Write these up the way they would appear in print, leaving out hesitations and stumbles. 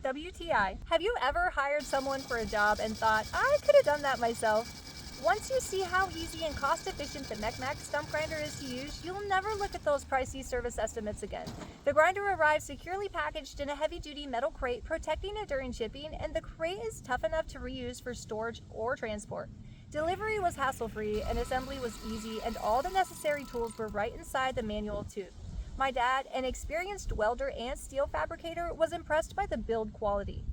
WTI. Have you ever hired someone for a job and thought, I could have done that myself? Once you see how easy and cost-efficient the MechMaxx stump grinder is to use, you'll never look at those pricey service estimates again. The grinder arrives securely packaged in a heavy-duty metal crate, protecting it during shipping, and the crate is tough enough to reuse for storage or transport. Delivery was hassle-free, and assembly was easy, and all the necessary tools were right inside the manual tube. My dad, an experienced welder and steel fabricator, was impressed by the build quality.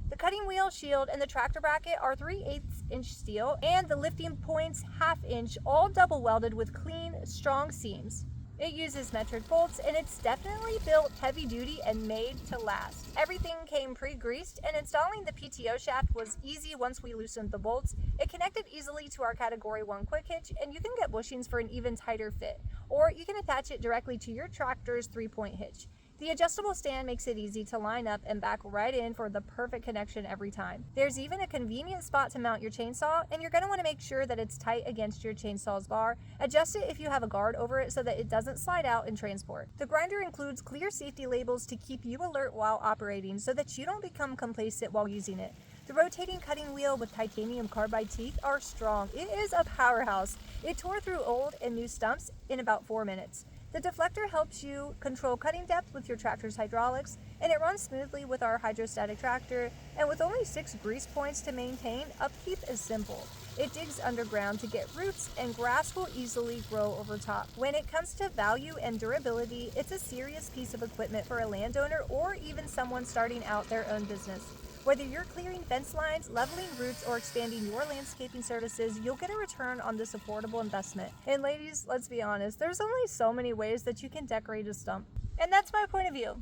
The cutting wheel, shield, and the tractor bracket are 3/8-inch steel, and the lifting points 1/2 inch, all double welded with clean, strong seams. It uses metric bolts, and it's definitely built heavy duty and made to last. Everything came pre-greased, and installing the PTO shaft was easy once we loosened the bolts. It connected easily to our Category 1 quick hitch, and you can get bushings for an even tighter fit, or you can attach it directly to your tractor's 3-point hitch. The adjustable stand makes it easy to line up and back right in for the perfect connection every time. There's even a convenient spot to mount your chainsaw, and you're going to want to make sure that it's tight against your chainsaw's bar. Adjust it if you have a guard over it so that it doesn't slide out in transport. The grinder includes clear safety labels to keep you alert while operating so that you don't become complacent while using it. The rotating cutting wheel with titanium carbide teeth are strong. It is a powerhouse. It tore through old and new stumps in about 4 minutes. The deflector helps you control cutting depth with your tractor's hydraulics, and it runs smoothly with our hydrostatic tractor, and with only 6 grease points to maintain, upkeep is simple. It digs underground to get roots, and grass will easily grow over top. When it comes to value and durability, it's a serious piece of equipment for a landowner or even someone starting out their own business. Whether you're clearing fence lines, leveling roots, or expanding your landscaping services, you'll get a return on this affordable investment. And ladies, let's be honest, there's only so many ways that you can decorate a stump. And that's my point of view.